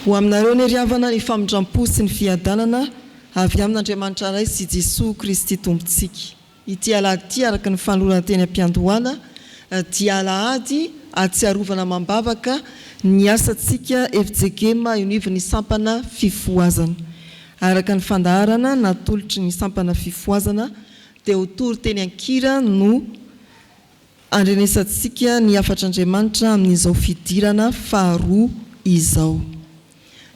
Ho aminareo ny riavana ny famindrampo sy ny fiadanana avy amin'Andriamanitra ray sy Jesosy Kristy tompontsika. Ity alahady araka ny fanolorana teny am-piandohana dia alahady atsiarovana mambavaka ny asantsika efijegema ionivy ny sampana fifoazana. Araka ny fandaharana natolotry ny sampana fifoazana dia ho tory teny ankira no andrenesantsika ny afatr'Andriamanitra amin'izao fidirana faharoa izao.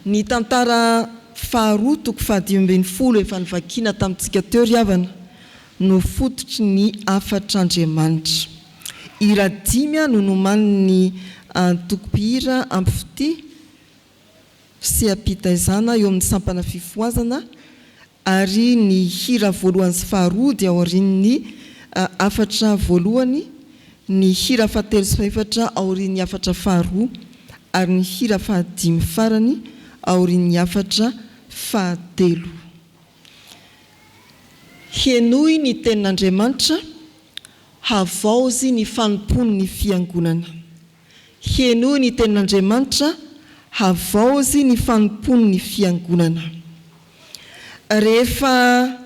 Ny tantara faharoa toko 520 efa nivakiana tamintsika teo riavana no fototry ny afatr'Andriamanitra. Hira 5 no noman'ny antoko-pihira ampifity sy ampitaizana eo amin'ny sampana fifoazana, ary ny hira voalohany sy faharoa dia aorian'ny afatra voalohany, ny hira fahatelo sy fahefatra aorian'ny afatra faharoa, ary ny hira fahadimy farany aorian'ny afatra fahatelo. Henoy ny tenin'Andriamanitra, havaozy ny fanompony ny fiangonana. Henoy ny tenin'Andriamanitra, havaozy ny fanompony ny fiangonana. Rehefa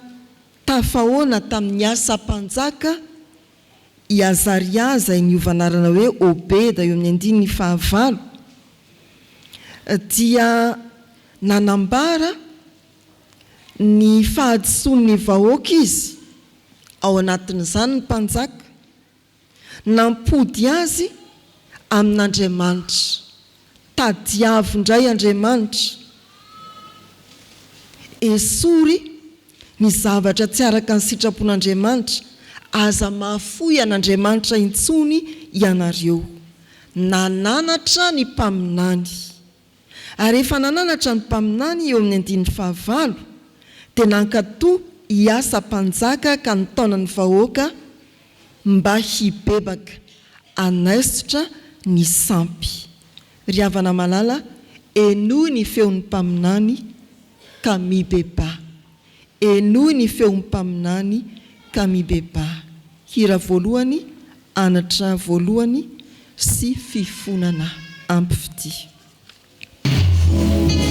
tafahoana tamin'ny asa mpanjaka i Azaria izay niovanarana hoe Obeda eo amin'ny 9 dia nanambara ny fahadisoan'ny vahoaka izy ao anatin'izany ny mpanjaka, nampody azy amin'Andriamanitra, tadiavo indray Andriamanitra, esory ny zavatra tsy araka ny sitrapon'Andriamanitra, aza mahafoy an'Andriamanitra intsony ianareo. Nananatra ny mpaminany, ary efa nananatra ny mpaminany eo amin'ny 15 dia nankatoa hiasa mpanjaka ka nitaona ny vahoaka mba hibebaka anaisotra ny sampy. Riavana malala, enoy ny feon'ny mpaminany ka mibeba. Enoy ny feon'ny mpaminany ka mibeba. Hira voalohany, anatra voalohany sy fifonana ampifity. Kurana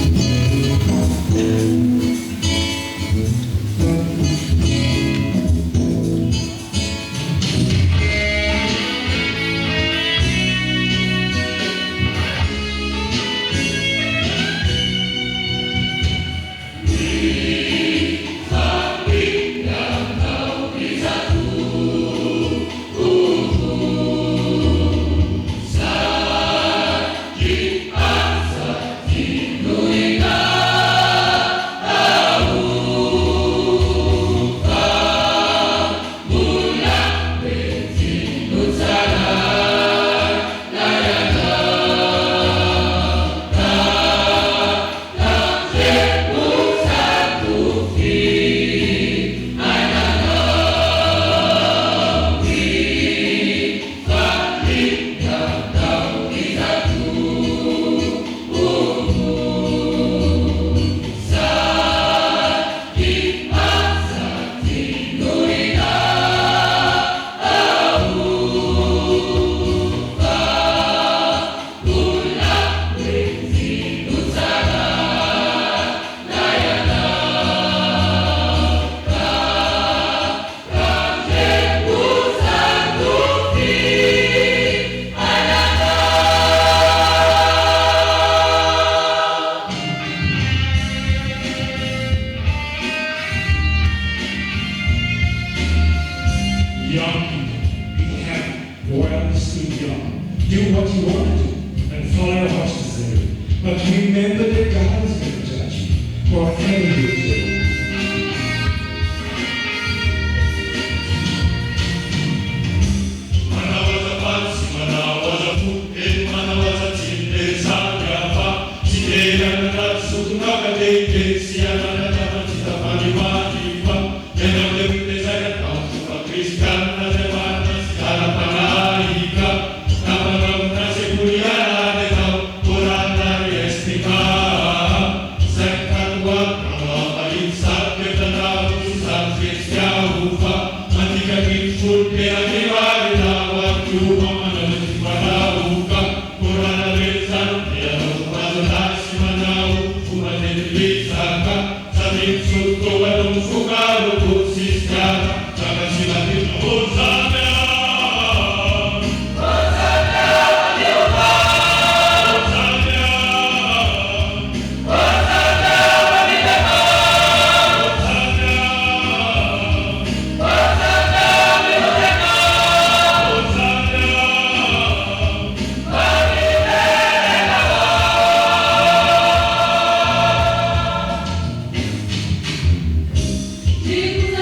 Jesus.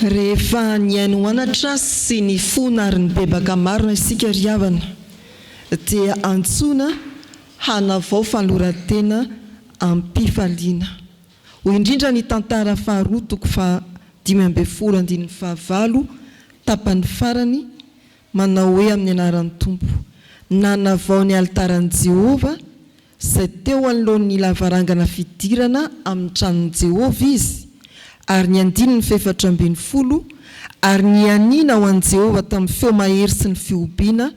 rehefa ny aino anatra sy ny fona ary ny bebaka marina isika ry havana dia antsoina hanavao fanoratena ampifaliana ho indrindra ny tantara faharoa toko fa 5:15 tapany farany manao hoe amin'ny anaran'ny tompo nanavao ny altaran'i Jehova izay teo anoloan'ny lavarangana fidirana amin'ny tranon'i Jehova izy ary ny 14 ary ny anina ho an'i Jehova tamin'ny feo mahery sy ny fiompiana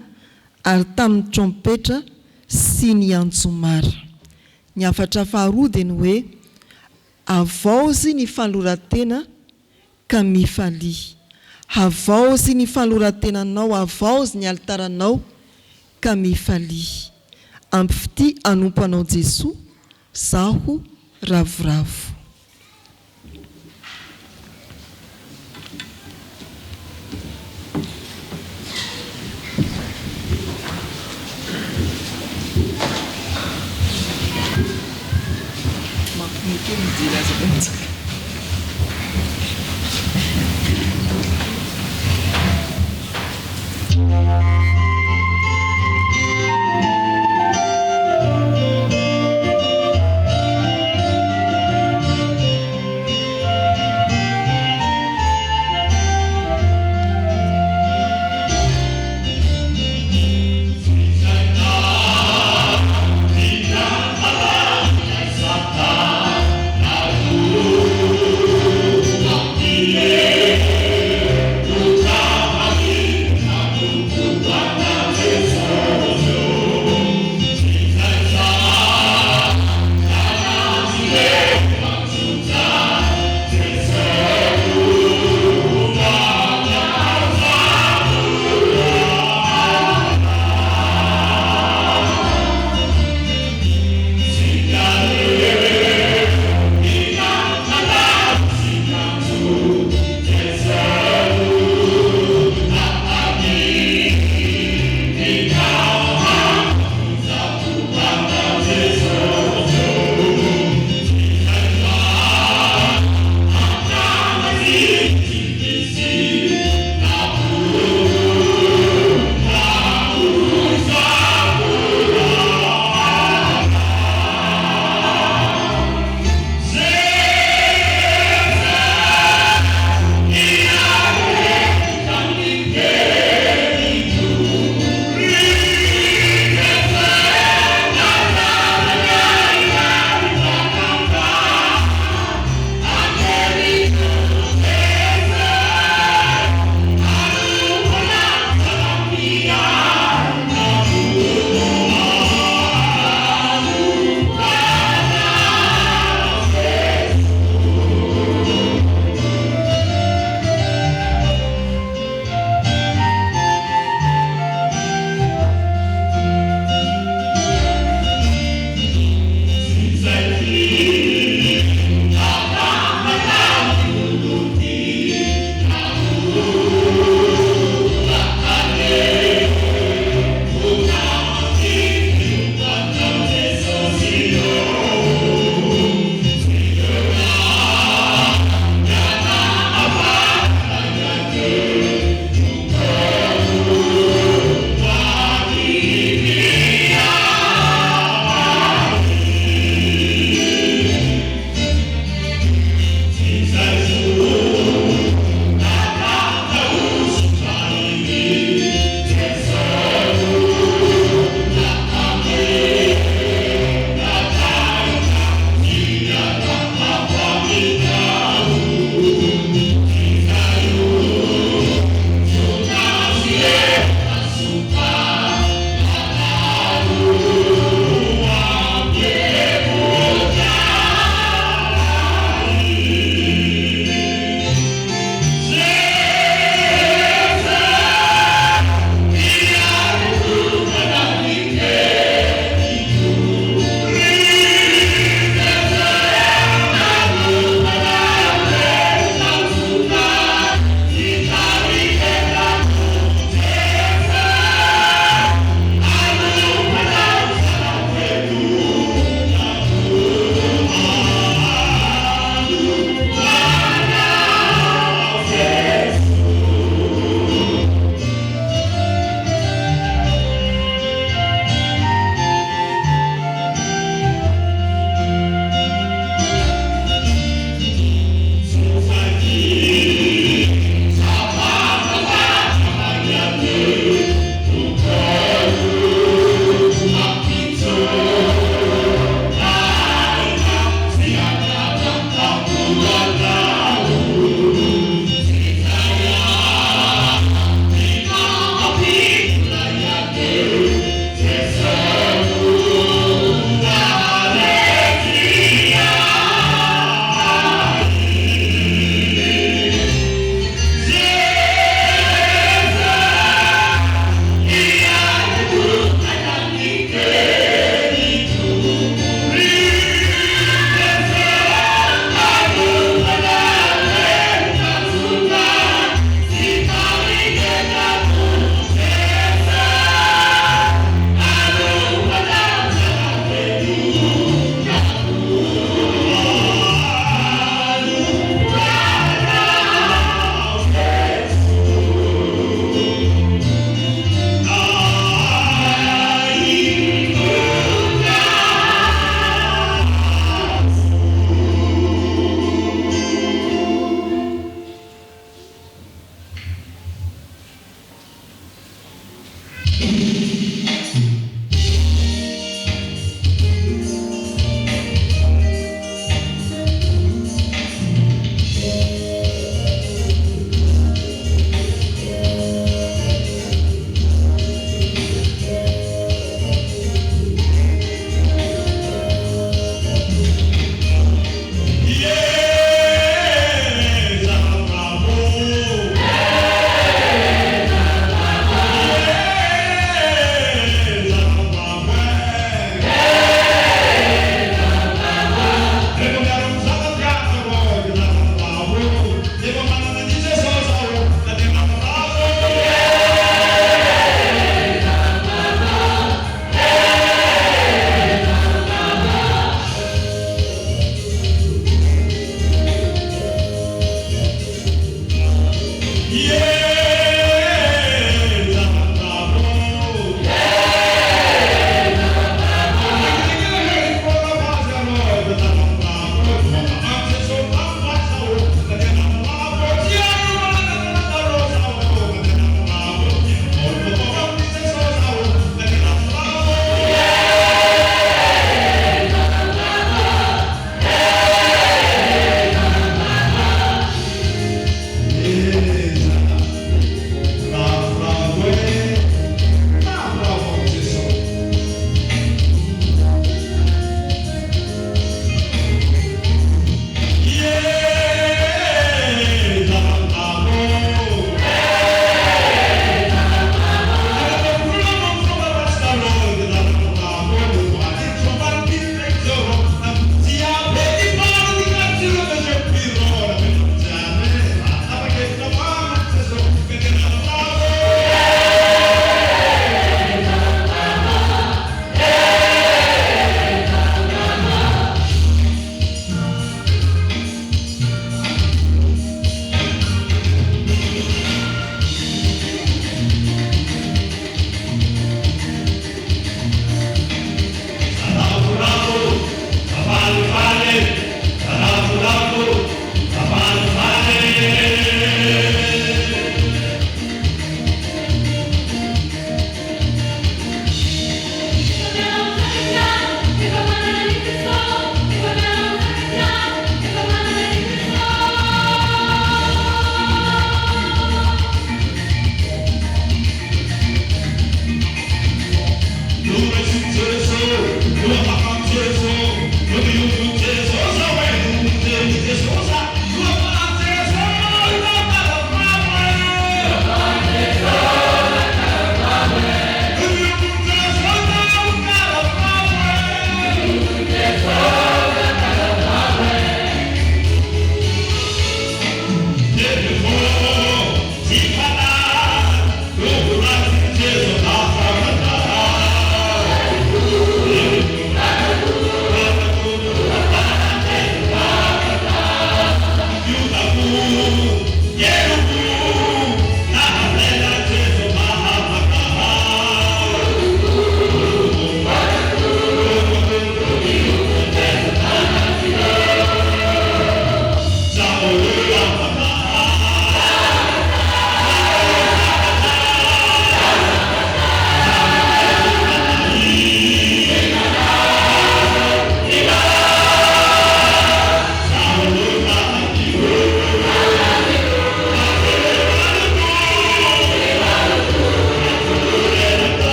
ary tamin'ny trompetra sy ny antsomara. Ny afatra faharoa dia ny hoe avaozy ny fanoratena ka mifalia. Avaozy ny fanoratenanao, avaozy ny altaranao ka mifalia. Ampifity anompanao Jesoa, zaho ravoravo. Oh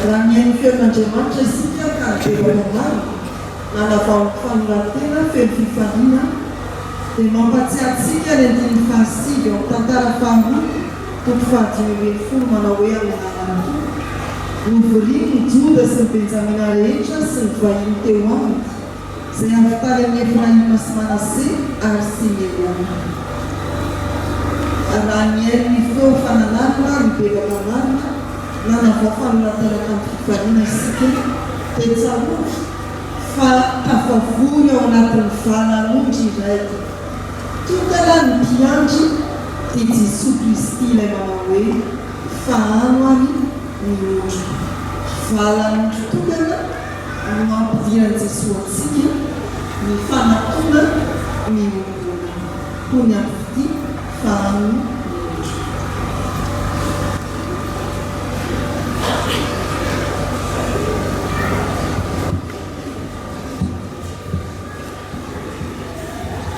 raha miain'ny feon'Andriamanitra isika ka nderoanamary nanavao-fanorantena feno fifaliana dia mampatsiatsika ny andiny fahasivy ao tantara faharoa toko fahadimy manao hoe amin'anarana novoriany ny Joda sy ny Benjamina rehetra sy ny vahiny teo aminy izay avy tany amin'ny Efraima sy Manase ary Simeona. Raha miain'ny feo fananarana ny bebaka marina nanavao fanorantena amin'ny fifaliana isika dia tsaroa fa tafavory ao anatin'ny valan'ondry iray tokana ny mpiandry dia Jesosy Kristy ilay manao hoe fahano ary ny ondry valan'ondry tokana no mampidirany Jesosy antsika ny fanatona ny ondrona toy ny amfity fahano ny ondry.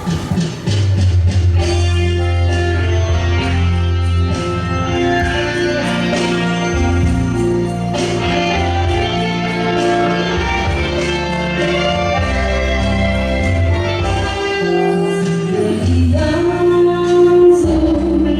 Thank you.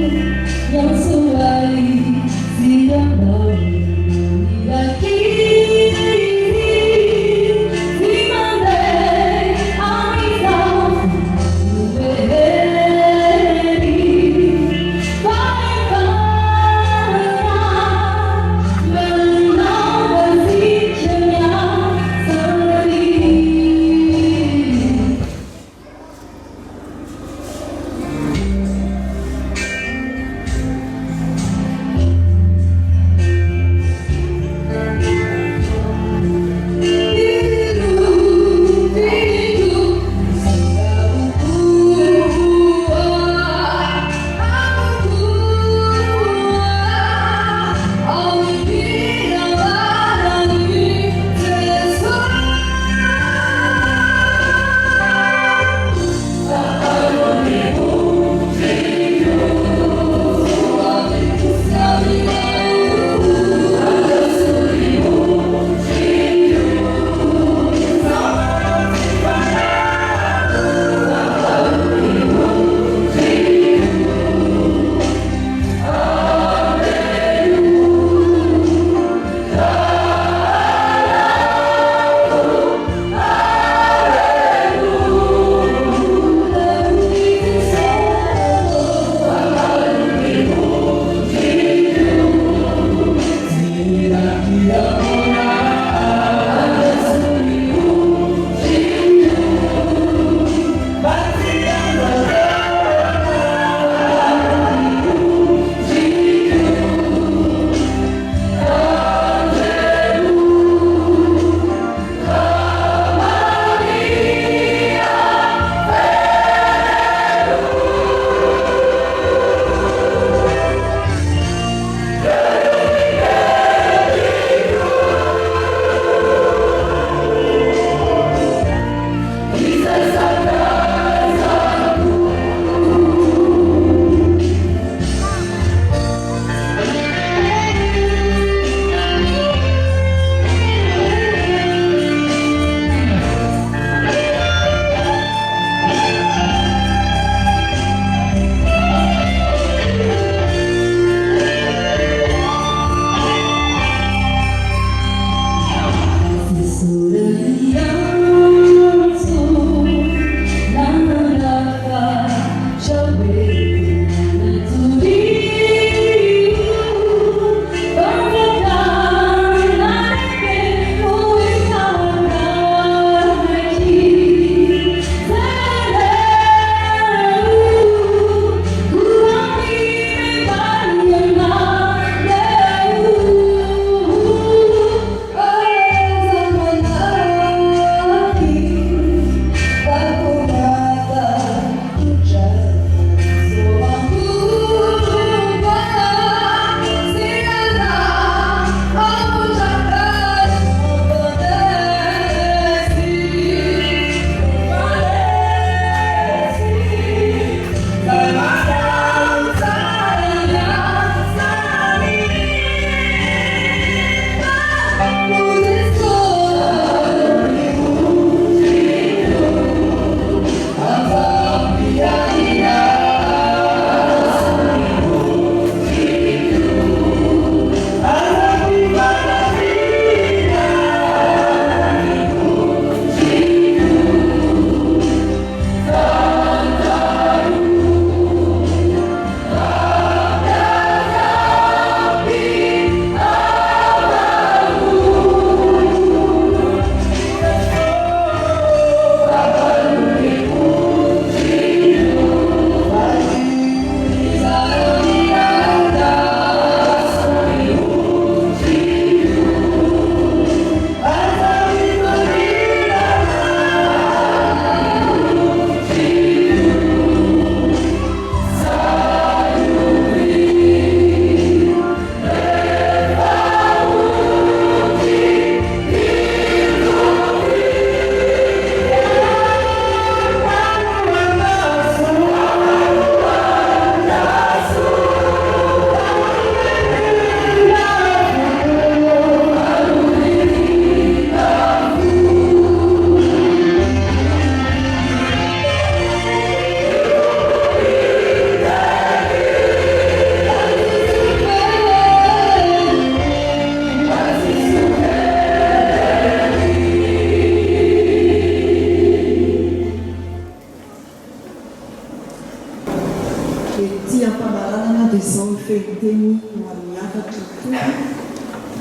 izao ny fehiteny ho amin'ny afatra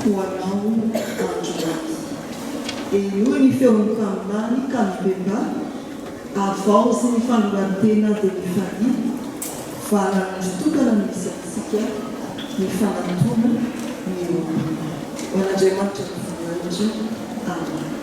toy ho anao andromaty. Io ny feon'ny mpaminany ka mipemba avao sy ny fanoran-tena dia mifany fa raha nitokana misy antsika ny fanantona ny olo. Ho an'Andriamanitra ny voninahitra. Amen.